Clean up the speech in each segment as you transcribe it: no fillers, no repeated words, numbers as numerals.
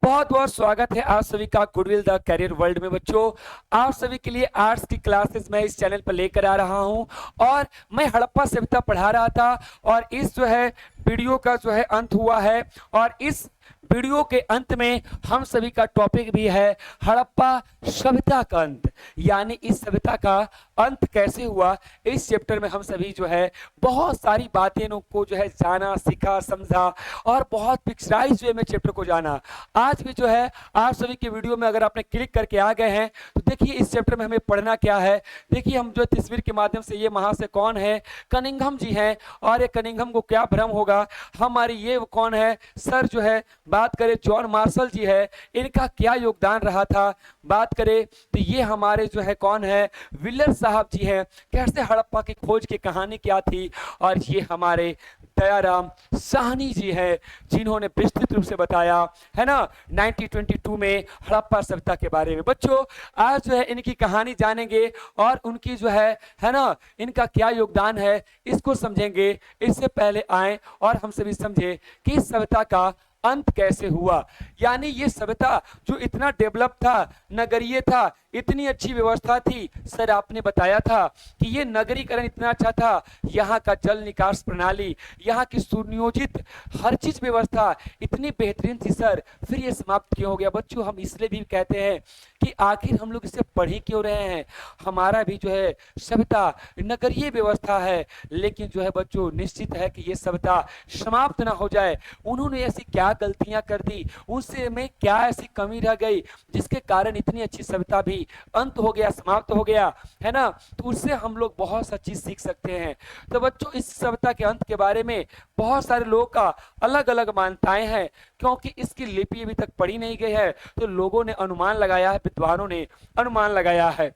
बहुत बहुत स्वागत है आप सभी का गुडविल द करियर वर्ल्ड में। बच्चों, आप सभी के लिए आर्ट्स की क्लासेस मैं इस चैनल पर लेकर आ रहा हूं और मैं हड़प्पा सभ्यता पढ़ा रहा था और इस वीडियो का अंत हुआ है और इस वीडियो के अंत में हम सभी का टॉपिक भी है हड़प्पा सभ्यता का अंत, यानी इस सभ्यता का अंत कैसे हुआ। इस चैप्टर में हम सभी बहुत सारी बातें को जाना, सीखा, समझा और बहुत पिक्चराइज वे में चैप्टर को जाना। आज भी आप सभी के वीडियो में अगर आपने क्लिक करके आ गए हैं तो देखिए इस चैप्टर में हमें पढ़ना क्या है। देखिए हम तस्वीर के माध्यम से ये वहां से कौन है, कनिंघम जी हैं और ये कनिंघम को क्या भ्रम होगा, हमारी ये कौन है सर बात करें जॉन मार्शल जी है, इनका क्या योगदान रहा था। बात करें तो ये हमारे कौन है विलर साहब जी हैं, कैसे हड़प्पा की खोज की कहानी क्या थी। और ये हमारे दयाराम साहनी जी हैं जिन्होंने विस्तृत रूप से बताया है ना 1922 में हड़प्पा सभ्यता के बारे में। बच्चों आज इनकी कहानी जानेंगे और उनकी है ना इनका क्या योगदान है इसको समझेंगे। इससे पहले आए और हम सभी समझे कि इस सभ्यता का अंत कैसे हुआ, यानी ये सभ्यता जो इतना डेवलप था, नगरीय था, इतनी अच्छी व्यवस्था थी। सर आपने बताया था कि ये नगरीकरण इतना अच्छा था, यहाँ का जल निकास प्रणाली, यहाँ की सुनियोजित हर चीज व्यवस्था इतनी बेहतरीन थी सर, फिर ये समाप्त क्यों हो गया। बच्चों हम इसलिए भी कहते हैं कि आखिर हम लोग इसे पढ़ ही क्यों रहे हैं। हमारा भी सभ्यता नगरीय व्यवस्था है, लेकिन बच्चों निश्चित है कि ये सभ्यता समाप्त ना हो जाए। उन्होंने ऐसी क्या गलतियां कर दी, उससे में क्या ऐसी कमी रह गई जिसके कारण इतनी अच्छी सभ्यता भी अंत हो गया, समाप्त हो गया, है ना। तो उससे हम लोग बहुत सा चीज सीख सकते हैं। तो बच्चों इस सभ्यता के अंत के बारे में बहुत सारे लोगों का अलग अलग मान्यताएं हैं, क्योंकि इसकी लिपि अभी तक पढ़ी नहीं गई है, तो लोगों ने अनुमान लगाया है, विद्वानों ने अनुमान लगाया है।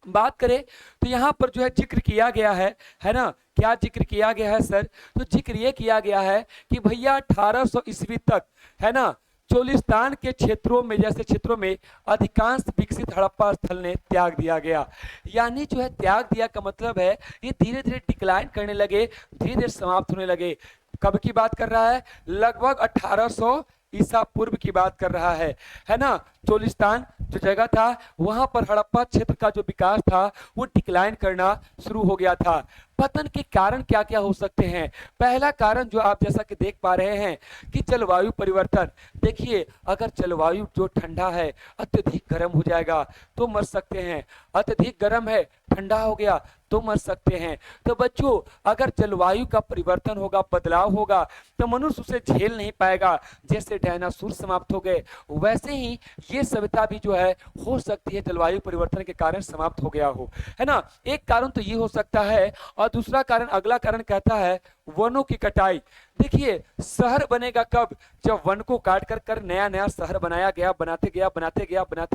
बात करें तो यहाँ पर जिक्र किया गया है ना, क्या जिक्र किया गया है सर, तो जिक्र ये किया गया है कि भैया 1800 ईस्वी तक है ना चोलिस्तान के क्षेत्रों में जैसे क्षेत्रों में अधिकांश विकसित हड़प्पा स्थल ने त्याग दिया गया। यानी त्याग दिया का मतलब है ये धीरे धीरे डिक्लाइन करने लगे, धीरे धीरे समाप्त होने लगे। कब की बात कर रहा है, लगभग 1800 ईसा पूर्व की बात कर रहा है ना। चोलिस्तान जो जगह था वहां पर हड़प्पा क्षेत्र का जो विकास था वो डिक्लाइन करना शुरू हो गया था। पतन के कारण क्या क्या हो सकते हैं। पहला कारण जो आप जैसा कि देख पा रहे हैं कि जलवायु परिवर्तन। देखिए अगर जलवायु जो ठंडा है अत्यधिक गर्म हो जाएगा तो मर सकते हैं, अत्यधिक गर्म है ठंडा हो गया तो मर सकते हैं। तो बच्चों अगर जलवायु का परिवर्तन होगा, बदलाव होगा, तो मनुष्य उसे झेल नहीं पाएगा। जैसे डायनासोर समाप्त हो गए वैसे ही ये सभ्यता भी हो सकती है जलवायु परिवर्तन के कारण समाप्त हो गया हो, है ना। एक कारण तो ये हो सकता है और दूसरा कारण, अगला कारण कहता है वनों की कटाई। देखिए शहर बनेगा कब, जब वन को काट कर नया नया शहर बनाया गया, बनाते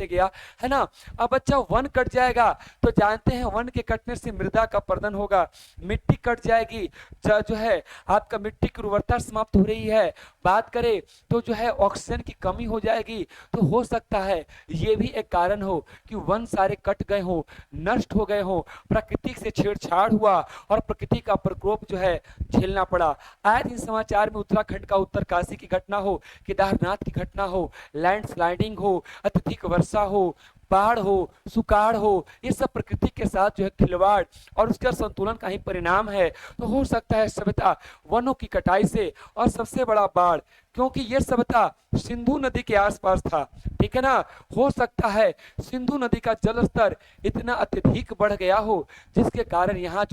गया, है ना। अब बच्चा वन कट जाएगा तो जानते हैं वन के कटने से मृदा का पर्दन होगा, मिट्टी कट जाएगी, आपका मिट्टी की उर्वरता समाप्त हो रही है। बात करें तो ऑक्सीजन की कमी हो जाएगी। तो हो सकता है ये भी एक कारण हो कि वन सारे कट गए हो, नष्ट हो गए हो, प्रकृति से छेड़छाड़ हुआ और प्रकृति का प्रकोप झेलना पड़ा। आए दिन समाचार में उत्तराखंड का उत्तरकाशी की घटना हो, केदारनाथ की घटना हो, लैंडस्लाइडिंग हो, अत्यधिक वर्षा हो, बाढ़ हो, सुकाड़ हो, ये सब प्रकृति के साथ खिलवाड़ और उसका संतुलन का ही परिणाम है। तो हो सकता है सभ्यता वनों की कटाई से, और सबसे बड़ा बाढ़, क्योंकि ये सभ्यता सिंधु नदी के आसपास था, ठीक है ना। हो सकता है सिंधु नदी का जल स्तर इतना अत्यधिक बढ़ गया हो जिसके कारण यहाँ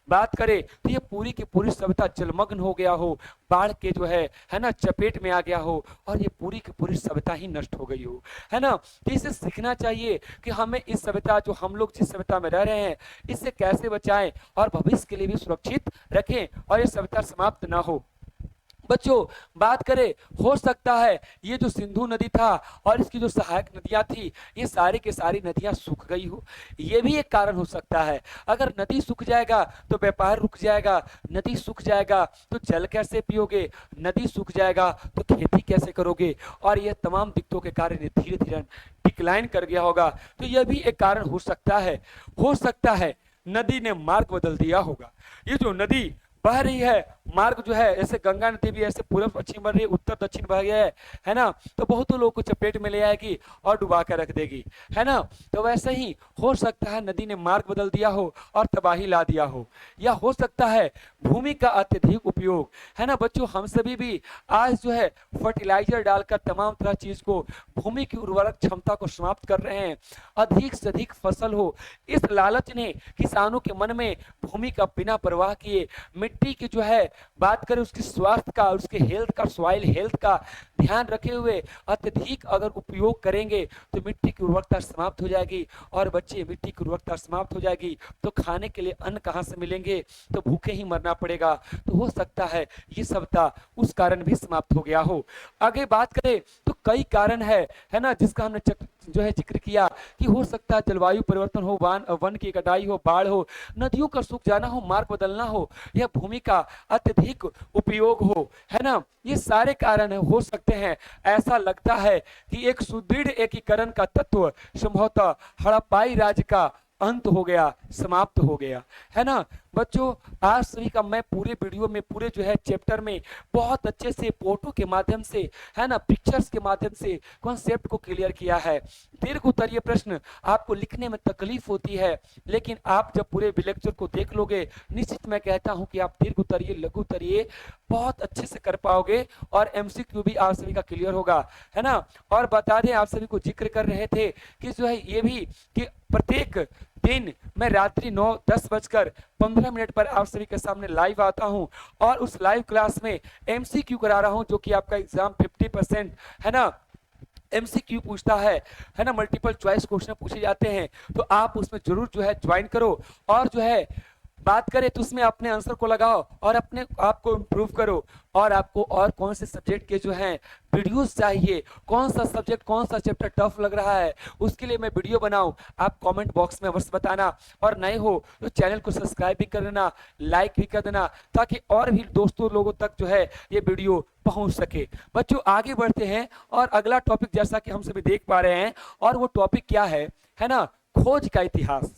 बात करें तो ये पूरी की पूरी सभ्यता जलमग्न हो गया हो, बाढ़ के है ना चपेट में आ गया हो और ये पूरी की पूरी सभ्यता ही नष्ट हो गई हो, है ना। तो इसे सीखना चाहिए कि हमें इस सभ्यता, जो हम लोग जिस सभ्यता में रह रहे हैं, इससे कैसे बचाएं और भविष्य के लिए भी सुरक्षित रखें और ये सभ्यता समाप्त ना हो। बच्चों बात करें, हो सकता है ये जो सिंधु नदी था और इसकी जो सहायक नदियां थी, ये सारी के सारी नदियां सूख गई हो, ये भी एक कारण हो सकता है। अगर नदी सूख जाएगा तो व्यापार रुक जाएगा, नदी सूख जाएगा तो जल कैसे पियोगे, नदी सूख जाएगा तो खेती कैसे करोगे, और ये तमाम दिक्कतों के कारण ये धीरे धीरे डिक्लाइन कर गया होगा। तो यह भी एक कारण हो सकता है। हो सकता है नदी ने मार्ग बदल दिया होगा। ये जो नदी बह रही है, मार्ग जो है ऐसे गंगा नदी भी ऐसे पूर्व पश्चिम बन रही है, उत्तर दक्षिण बह गया है ना, तो बहुतों लोगों को चपेट में ले आएगी और डुबा कर रख देगी, है ना। तो वैसे ही हो सकता है नदी ने मार्ग बदल दिया हो और तबाही ला दिया हो, या हो सकता है भूमि का अत्यधिक उपयोग, है ना बच्चों। हम सभी भी आज जो है फर्टिलाइजर डालकर तमाम तरह चीज को, भूमि की उर्वरक क्षमता को समाप्त कर रहे हैं, अधिक से अधिक फसल हो, इस लालच ने किसानों के मन में भूमि का बिना परवाह किए मिट्टी की जो है बात करें उसके स्वास्थ्य का, उसके हेल्थ का, सॉइल हेल्थ का ध्यान रखे हुए अत्यधिक अगर उपयोग करेंगे तो मिट्टी की उर्वरकता समाप्त हो जाएगी। और बच्चे मिट्टी की उर्वरकता समाप्त हो जाएगी तो खाने के लिए अन्न कहाँ से मिलेंगे, तो भूखे ही मरना पड़ेगा। तो हो सकता है ये सभ्यता उस कारण भी समाप्त हो गया हो। आगे बात करें तो कई कारण है ना, जिसका हमने जो है जिक्र किया कि हो सकता है जलवायु परिवर्तन हो, वन की कटाई हो, बाढ़ हो, नदियों का सूख जाना हो, मार्ग बदलना हो, या भूमि का अत्यधिक उपयोग हो, है ना। ये सारे कारण हो सकते हैं। ऐसा लगता है कि एक सुदृढ़ एकीकरण का तत्व संभवतः हड़प्पाई राज्य का अंत हो गया, समाप्त हो गया, है ना बच्चों। आज सभी का मैं पूरे वीडियो में, पूरे जो है चैप्टर में बहुत अच्छे से फोटो के माध्यम से, है ना, पिक्चर्स के माध्यम से कॉन्सेप्ट को क्लियर किया है। दीर्घ उत्तरीय प्रश्न आपको लिखने में तकलीफ होती है, लेकिन आप जब पूरे लेक्चर को देख लोगे, निश्चित मैं कहता हूं कि आप दीर्घ उत्तरीय, लघु उत्तरीय बहुत अच्छे से कर पाओगे और एमसीक्यू भी आप सभी का क्लियर होगा, है ना। और बता दें, आप सभी को जिक्र कर रहे थे कि जो है ये भी कि प्रत्येक दिन मैं रात्रि 9:10:15 पर आप सभी के सामने लाइव आता हूं और उस लाइव क्लास में एमसीक्यू करा रहा हूं, जो कि आपका एग्जाम 50% है ना एमसीक्यू पूछता है ना, मल्टीपल चॉइस क्वेश्चन पूछे जाते हैं। तो आप उसमें जरूर जो है ज्वाइन करो और जो है बात करें तो उसमें अपने आंसर को लगाओ और अपने आप को इम्प्रूव करो। और आपको और कौन से सब्जेक्ट के जो हैं वीडियोस चाहिए, कौन सा सब्जेक्ट, कौन सा चैप्टर टफ लग रहा है, उसके लिए मैं वीडियो बनाऊं, आप कमेंट बॉक्स में अवश्य बताना। और नए हो तो चैनल को सब्सक्राइब भी कर देना, लाइक भी कर देना, ताकि और भी दोस्तों लोगों तक जो है ये वीडियो पहुंच सके। बच्चों आगे बढ़ते हैं और अगला टॉपिक जैसा कि हम सभी देख पा रहे हैं, और वो टॉपिक क्या है ना, खोज का इतिहास,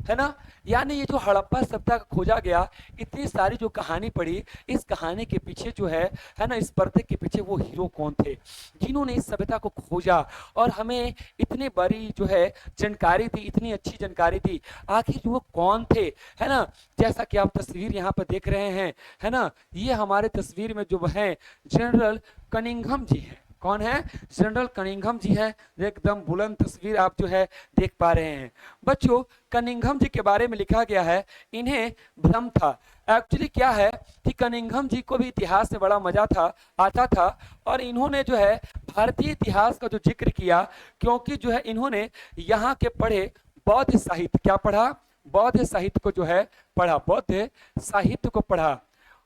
है ना। यानी ये जो हड़प्पा सभ्यता का खोजा गया, इतनी सारी जो कहानी पढ़ी, इस कहानी के पीछे जो है ना, इस पर्दे के पीछे वो हीरो कौन थे जिन्होंने इस सभ्यता को खोजा और हमें इतनी बड़ी जो है जानकारी दी, इतनी अच्छी जानकारी दी, आखिर वो कौन थे, है ना। जैसा कि आप तस्वीर यहाँ पर देख रहे हैं, है ना, ये हमारे तस्वीर में जो है जनरल कनिंघम जी हैं। कौन है? जनरल कनिंघम जी हैं। एकदम बुलंद तस्वीर आप जो है देख पा रहे हैं। बच्चों कनिंघम जी के बारे में लिखा गया है, इन्हें भ्रम था। एक्चुअली क्या है कि कनिंघम जी को भी इतिहास से बड़ा मजा आता था और इन्होंने जो है भारतीय इतिहास का जो जिक्र किया, क्योंकि जो है इन्होंने यहाँ के पढ़े बौद्ध साहित्य, क्या पढ़ा? बौद्ध साहित्य को जो है पढ़ा, बौद्ध साहित्य को पढ़ा।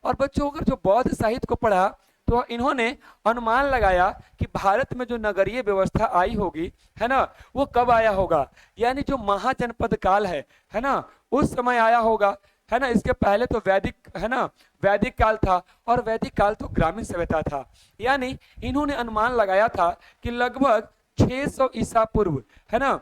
और बच्चों अगर जो बौद्ध साहित्य को पढ़ा तो इन्होंने अनुमान लगाया कि भारत में जो नगरीय व्यवस्था आई होगी, है ना, वो कब आया होगा, यानी जो महाजनपद काल है ना, उस समय आया होगा, है ना। इसके पहले तो वैदिक, है ना, वैदिक काल था और वैदिक काल तो ग्रामीण सभ्यता था। यानी इन्होंने अनुमान लगाया था कि लगभग 600 ईसा पूर्व, है ना,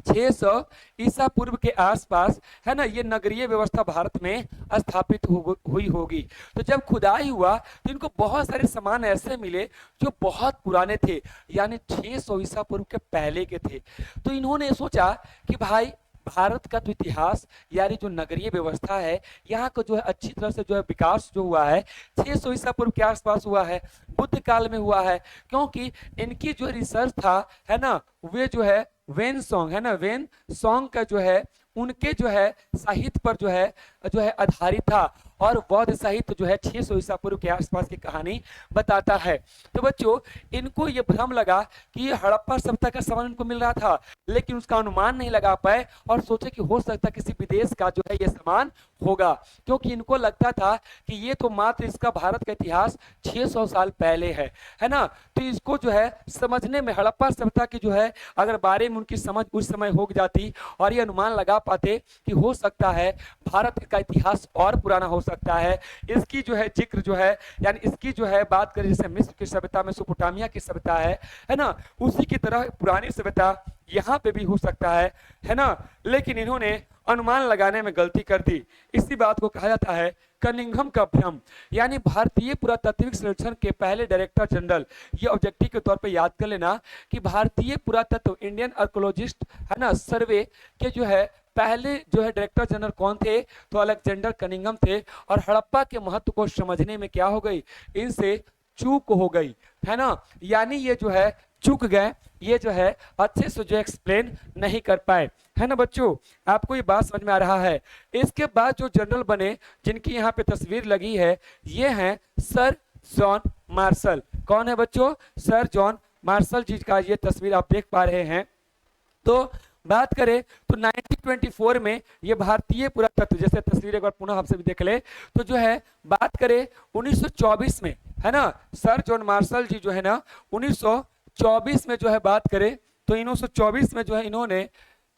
600 ईसा पूर्व के आसपास, है ना, ये नगरीय व्यवस्था भारत में स्थापित हुई होगी। तो जब खुदाई हुआ तो इनको बहुत सारे सामान ऐसे मिले जो बहुत पुराने थे, यानी 600 ईसा पूर्व के पहले के थे। तो इन्होंने सोचा कि भाई भारत का तो इतिहास, यानी जो नगरीय व्यवस्था है यहाँ का जो है अच्छी तरह से जो है विकास जो हुआ है 600 ईसा पूर्व के आसपास हुआ है, बुद्ध काल में हुआ है। क्योंकि इनकी जो रिसर्च था, है ना, वे जो है वेन सॉन्ग, है ना, वेन सॉन्ग का जो है उनके जो है साहित्य पर जो है आधारित था और बौद्ध साहित्य जो है 600 ईसा पूर्व के आसपास की कहानी बताता है। तो बच्चों इनको ये भ्रम लगा कि ये हड़प्पा सभ्यता का सामान इनको मिल रहा था, लेकिन उसका अनुमान नहीं लगा पाए और सोचे कि हो सकता किसी विदेश का जो है ये सामान होगा, क्योंकि इनको लगता था कि ये तो मात्र इसका भारत का इतिहास 600 साल पहले है ना। तो इसको जो है समझने में हड़प्पा सभ्यता की जो है अगर बारे में उनकी समझ उस समय हो जाती और ये अनुमान लगा पाते कि हो सकता है भारत का इतिहास और पुराना हो सकता है, इसकी जो है जिक्र जो है, यानी इसकी जो है बात करें जैसे मिस्र की सभ्यता, मेसोपोटामिया की सभ्यता है ना, उसी की तरह पुरानी सभ्यता यहाँ पे भी हो सकता है ना, लेकिन इन्होंने अनुमान लगाने में गलती कर दी। इसी बात को कहा जाता है कनिंघम का भ्रम। यानी भारतीय पुरातात्विक सर्वेक्षण के पहले डायरेक्टर जनरल, ये ऑब्जेक्टिव के तौर पे याद कर लेना कि भारतीय पुरातत्व इंडियन आर्कोलॉजिस्ट है ना सर्वे के जो है पहले जो है डायरेक्टर जनरल कौन थे, तो अलेक्जेंडर कनिंघम थे। और हड़प्पा के महत्व को समझने में क्या हो गई, इनसे चूक हो गई, है ना। यानी ये जो है चूक गए, ये जो है अच्छे से जो एक्सप्लेन नहीं कर पाए, है ना बच्चों। आपको ये बात समझ में आ रहा है। इसके बाद जो जनरल बने जिनकी यहाँ पे तस्वीर लगी है, ये हैं सर जॉन मार्शल। कौन है बच्चों, सर जॉन मार्शल जी का ये तस्वीर आप देख पा रहे हैं। तो बात करें तो 1924 में ये भारतीय पुरातत्व, जैसे तस्वीर एक बार पुनः आपसे भी देख ले, तो जो है बात करें 1924 में, है ना, सर जॉन मार्शल जी जो है ना 1924 में जो है बात करें तो 1924 में जो है इन्होंने,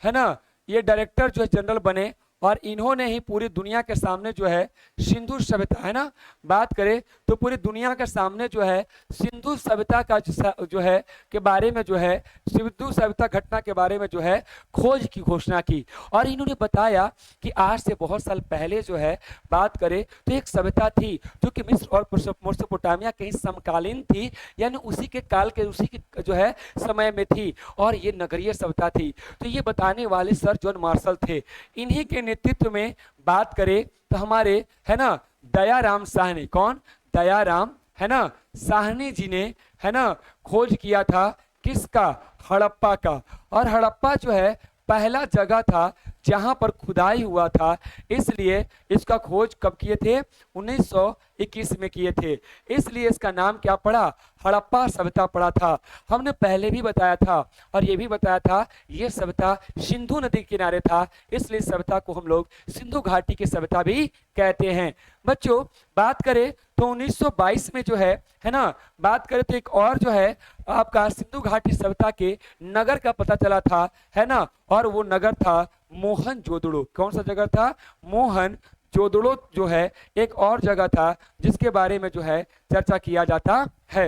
है ना, ये डायरेक्टर जो है जनरल बने। और इन्होंने ही पूरी दुनिया के सामने जो है सिंधु सभ्यता, है ना, बात करें तो पूरी दुनिया के सामने जो है सिंधु सभ्यता का जो है के बारे में जो है सिंधु सभ्यता घटना के बारे में जो है खोज की घोषणा की। और इन्होंने बताया कि आज से बहुत साल पहले जो है बात करें तो एक सभ्यता थी जो कि मिस्र और मेसोपोटामिया कहीं समकालीन थी, यानी उसी के काल के उसी के जो है समय में थी, और ये नगरीय सभ्यता थी। तो ये बताने वाले सर जॉन मार्शल थे। इन्हीं के नेतृत्व में बात करें तो हमारे, है ना, दयाराम साहनी, कौन, दयाराम, है ना, साहनी जी ने, है ना, खोज किया था किसका, हड़प्पा का। और हड़प्पा जो है पहला जगह था जहां पर खुदाई हुआ था, इसलिए इसका खोज कब किए थे, 1921 में किए थे। इसलिए इसका नाम क्या पड़ा, हड़प्पा सभ्यता पड़ा था। हमने पहले भी बताया था और ये भी बताया था ये सभ्यता सिंधु नदी के किनारे था, इसलिए सभ्यता को हम लोग सिंधु घाटी की सभ्यता भी कहते हैं। बच्चों बात करें तो 1922 में जो है ना, बात करें तो एक और जो है आपका सिंधु घाटी सभ्यता के नगर का पता चला था, है ना, और वो नगर था मोहनजोदड़ो। कौन सा जगह था, मोहनजोदड़ो जो है एक और जगह था जिसके बारे में जो है चर्चा किया जाता है।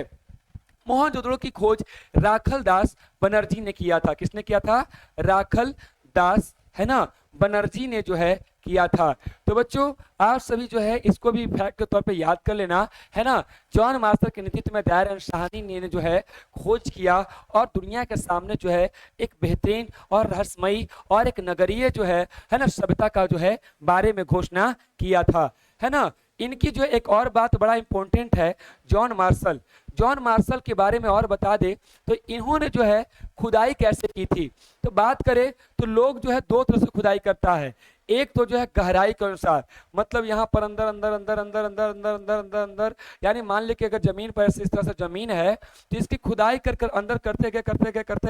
मोहनजोदड़ो की खोज राखल दास बनर्जी ने किया था। किसने किया था, राखल दास, है ना, बनर्जी ने जो है किया था। तो बच्चों आप सभी जो है इसको भी फैक्ट के तौर पे याद कर लेना, है ना। जॉन मार्शल के नेतृत्व में दयाराम साहनी ने जो है खोज किया और दुनिया के सामने जो है एक बेहतरीन और रहस्यमयी और एक नगरीय जो है ना सभ्यता का जो है बारे में घोषणा किया था, है ना। इनकी जो एक और बात बड़ा इंपॉर्टेंट है, जॉन मार्शल के बारे में और बता दे तो इन्होंने जो है खुदाई कैसे की थी। तो बात करें तो लोग जो है दो तरह से खुदाई करता है। एक तो जो है गहराई के अनुसार, मतलब यहाँ पर अंदर अंदर अंदर अंदर अंदर अंदर अंदर अंदर अंदर, यानी मान लीजिए अगर जमीन पर इस तरह से जमीन है तो इसकी खुदाई कर कर अंदर करते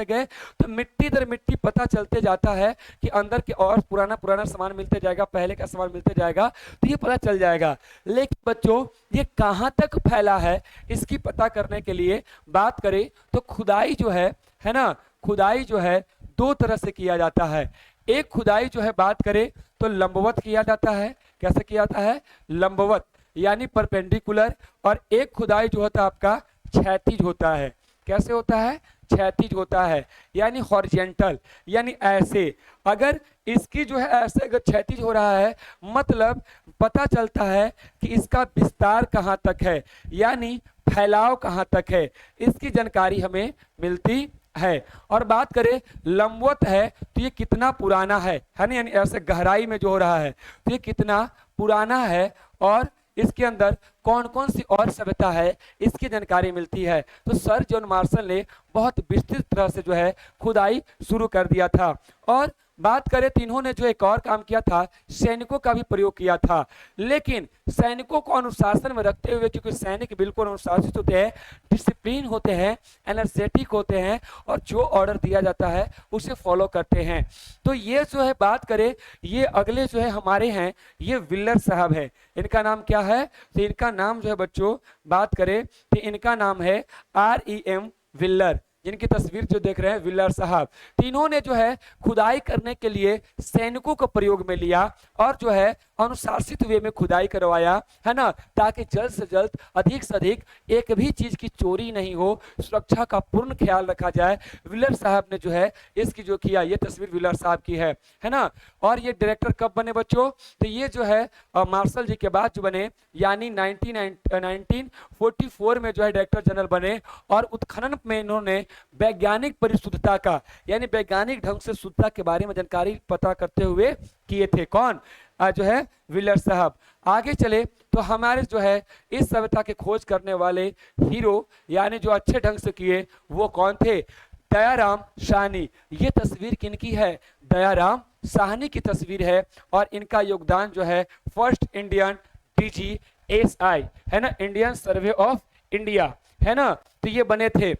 गए तो मिट्टी दर मिट्टी पता चलते जाता है कि अंदर के और पुराना सामान मिलते जाएगा, पहले का सामान मिलते जाएगा, तो ये पता चल जाएगा। लेकिन बच्चों ये कहाँ तक फैला है इसकी पता करने के लिए बात करें तो खुदाई जो है ना, खुदाई जो है दो तरह से किया जाता है। एक खुदाई जो है बात करें तो लंबवत किया जाता है। कैसे किया जाता है, लंबवत यानी परपेंडिकुलर। और एक खुदाई जो होता है आपका क्षैतिज होता है। कैसे होता है, क्षैतिज होता है, यानी हॉरिजेंटल, यानी ऐसे। अगर इसकी जो है ऐसे अगर क्षैतिज हो रहा है मतलब पता चलता है कि इसका विस्तार कहाँ तक है, यानी फैलाव कहाँ तक है, इसकी जानकारी हमें मिलती है। और बात करें लंबवत है तो ये कितना पुराना है ना, यानी ऐसे गहराई में जो हो रहा है तो ये कितना पुराना है और इसके अंदर कौन कौन सी और सभ्यता है इसकी जानकारी मिलती है। तो सर जॉन मार्शल ने बहुत विस्तृत तरह से जो है खुदाई शुरू कर दिया था। और बात करें तो इन्होंने जो एक और काम किया था, सैनिकों का भी प्रयोग किया था, लेकिन सैनिकों को अनुशासन में रखते हुए, क्योंकि सैनिक बिल्कुल अनुशासित होते हैं, डिसिप्लिन होते हैं, एनर्जेटिक होते हैं और जो ऑर्डर दिया जाता है उसे फॉलो करते हैं। तो ये जो है बात करें, ये अगले जो है हमारे हैं ये विल्लर साहब है। इनका नाम क्या है, तो इनका नाम जो है बच्चों बात करें तो इनका नाम है REM विल्लर। इनकी तस्वीर जो देख रहे हैं व्हीलर साहब, तीनों ने जो है खुदाई करने के लिए सैनिकों को प्रयोग में लिया और जो है अनुशासित वे में खुदाई करवाया, है ना, ताकि जल्द से जल्द अधिक से अधिक एक भी चीज की चोरी नहीं हो, सुरक्षा का पूर्ण ख्याल रखा जाए। व्हीलर साहब ने जो है इसकी जो किया, ये तस्वीर व्हीलर साहब की है ना। और ये डायरेक्टर कब बने बच्चों? तो ये जो है मार्शल जी के बाद जो बने, यानी 1944 में जो है डायरेक्टर जनरल बने और उत्खनन में इन्होंने वैज्ञानिक परिशुद्धता का, यानी वैज्ञानिक ढंग से शुद्धता के बारे में जानकारी पता करते हुए किए थे। कौन? जो है व्हीलर साहब। आगे चले तो हमारे जो है इस सभ्यता के खोज करने वाले हीरो, यानी जो अच्छे ढंग से किए, वो कौन थे? दयाराम साहनी। ये तस्वीर किनकी है? दयाराम साहनी की तस्वीर है और इनका योगदान जो है फर्स्ट इंडियन DGSI, है ना, इंडियन सर्वे ऑफ इंडिया, है ना, तो ये बने थे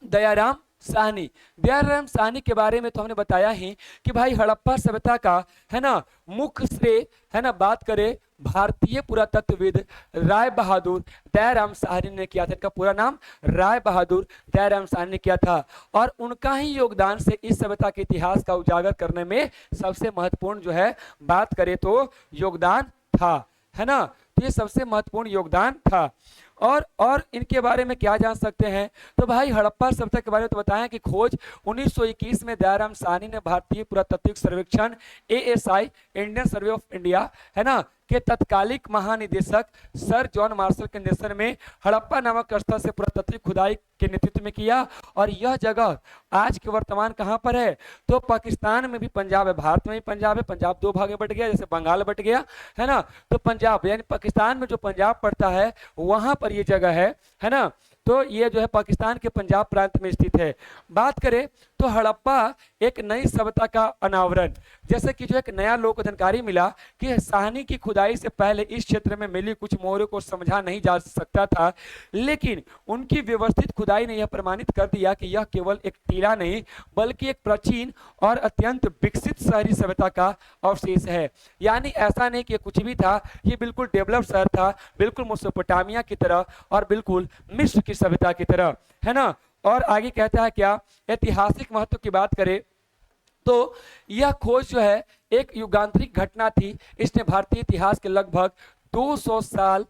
दयाराम साहनी। दयाराम साहनी के बारे में तो हमने बताया ही कि भाई हड़प्पा सभ्यता का, है ना, मुख्य श्रेय, है ना, बात करें भारतीय पुरातत्वविद राय बहादुर दयाराम साहनी ने किया था। इनका पूरा नाम राय बहादुर दयाराम साहनी ने किया था और उनका ही योगदान से इस सभ्यता के इतिहास का उजागर करने में सबसे महत्वपूर्ण जो है बात करें तो योगदान था, है ना, तो ये सबसे महत्वपूर्ण योगदान था। और इनके बारे में क्या जान सकते हैं? तो भाई हड़प्पा सभ्यता के बारे में तो बताएं कि खोज 1921 में दयाराम साहनी ने भारतीय पुरातात्विक सर्वेक्षण ASI, Indian survey of India, है ना, के तत्कालिक महानिदेशक सर जॉन मार्शल के निर्देशन में हड़प्पा नामक स्थल से पुरातात्विक खुदाई के नेतृत्व में किया। और यह जगह आज के वर्तमान कहाँ पर है? तो पाकिस्तान में भी पंजाब है, भारत में भी पंजाब है, पंजाब दो भाग में बट गया, जैसे बंगाल बट गया, है ना, तो पंजाब यानी पाकिस्तान में जो पंजाब पड़ता है वहां पर ये जगह है ना, तो ये जो है पाकिस्तान के पंजाब प्रांत में स्थित है। बात करें तो हड़प्पा एक नई सभ्यता का अनावरण, जैसे कि जो एक नया लोगों को जानकारी मिला कि साहनी की खुदाई से पहले इस क्षेत्र में मिली कुछ मोहरों को समझा नहीं जा सकता था, लेकिन उनकी व्यवस्थित खुदाई ने यह प्रमाणित कर दिया कि यह केवल एक टीला नहीं बल्कि एक प्राचीन और अत्यंत विकसित शहरी सभ्यता का अवशेष है। यानी ऐसा नहीं कि कुछ भी था, ये बिल्कुल डेवलप शहर था, बिल्कुल मेसोपोटामिया की तरह और बिल्कुल मिस्र की सभ्यता की तरह, है ना। और आगे कहता है क्या? ऐतिहासिक महत्व की बात करें तो यह खोज जो है एक युगांतरिक घटना थी। इसने भारतीय इतिहास के लगभग 2000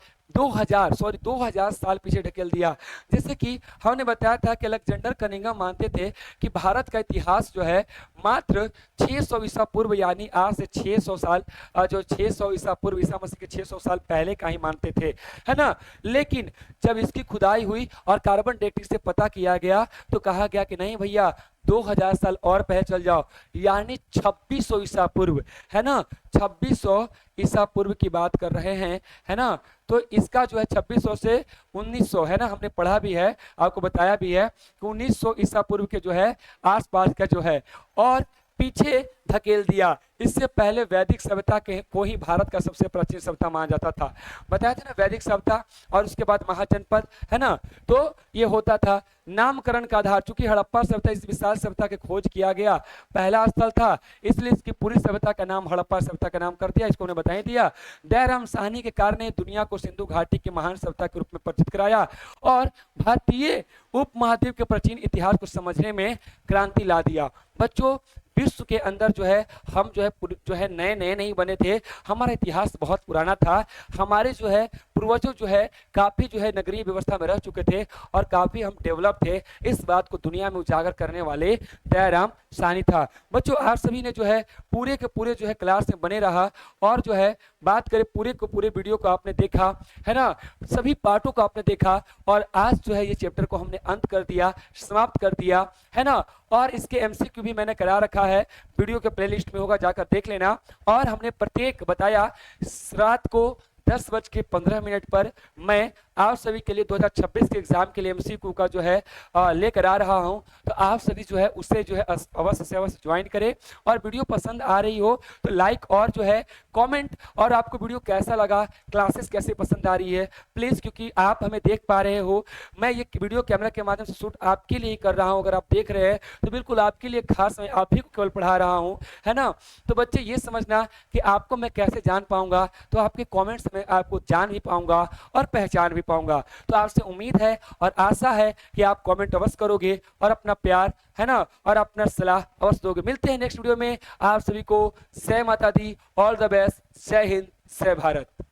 साल पीछे ढकेल दिया। जैसे कि हमने बताया था कि अलेक्जेंडर कनिंघम मानते थे कि भारत का इतिहास जो है मात्र 600 ईसा पूर्व, यानी आज से 600 साल, जो 600 ईसा पूर्व, ईसा मसीह के 600 साल पहले का ही मानते थे, है ना। लेकिन जब इसकी खुदाई हुई और कार्बन डेटिंग से पता किया गया तो कहा गया कि नहीं भैया 2000 साल और पहले चल जाओ, यानी 2600 ईसा पूर्व, है ना, 2600 ईसा पूर्व की बात कर रहे हैं, है ना। तो इसका जो है 2600 से 1900, है ना, हमने पढ़ा भी है, आपको बताया भी है कि 1900 ईसा पूर्व के जो है आसपास का जो है, और पीछे धकेल दिया। इससे पहले वैदिक सभ्यता के को ही भारत का सबसे प्राचीन सभ्यता माना जाता था, बताया था ना, वैदिक सभ्यता, और उसके बाद महाजनपद, है ना, तो ये होता था। नामकरण का आधार, चूंकि हड़प्पा सभ्यता इस विशाल सभ्यता के खोज किया गया पहला स्थल था, इसलिए इसकी पूरी सभ्यता का नाम हड़प्पा सभ्यता का नाम कर दिया, इसको उन्हें बता ही दिया। दयाराम साहनी के कार्य ने दुनिया को सिंधु घाटी की महान सभ्यता के रूप में परिचित कराया और भारतीय उपमहाद्वीप के प्राचीन इतिहास को समझने में क्रांति ला दिया। बच्चों, विश्व के अंदर जो है हम जो है नए नए नहीं बने थे, हमारा इतिहास बहुत पुराना था। हमारे जो है पूर्वजों जो है काफी जो है नगरीय व्यवस्था में रह चुके थे और काफी हम डेवलप थे। इस बात को दुनिया में उजागर करने वाले दयाराम साहनी था। बच्चों, आप सभी ने जो है पूरे के पूरे जो है क्लास में बने रहा और जो है बात करें पूरे को पूरे वीडियो को आपने देखा, है ना, सभी पार्टों को आपने देखा और आज जो है ये चैप्टर को हमने अंत कर दिया, समाप्त कर दिया, है ना। और इसके MCQ भी मैंने करा रखा है, वीडियो के प्लेलिस्ट में होगा, जाकर देख लेना। और हमने प्रत्येक बताया रात को 10:15 पर मैं आप सभी के लिए 2026 के एग्जाम के लिए MCQ का जो है लेकर आ रहा हूं, तो आप सभी जो है उससे जो है अवश्य से अवश्य ज्वाइन करें। और वीडियो पसंद आ रही हो तो लाइक और जो है कमेंट, और आपको वीडियो कैसा लगा, क्लासेस कैसे पसंद आ रही है प्लीज, क्योंकि आप हमें देख पा रहे हो, मैं ये वीडियो कैमरा के माध्यम से शूट आपके लिए ही कर रहा हूँ। अगर आप देख रहे हैं तो बिल्कुल आपके लिए खास मैं आप ही को केवल पढ़ा रहा हूँ, है ना। तो बच्चे ये समझना कि आपको मैं कैसे जान पाऊंगा, तो आपके कॉमेंट्स में आपको जान भी पाऊंगा और पहचान भी पाऊंगा। तो आपसे उम्मीद है और आशा है कि आप कमेंट अवश्य करोगे और अपना प्यार है ना और अपना सलाह अवश्य दोगे। मिलते हैं नेक्स्ट वीडियो में। आप सभी को जय माता दी, ऑल द बेस्ट, जय हिंद, जय भारत।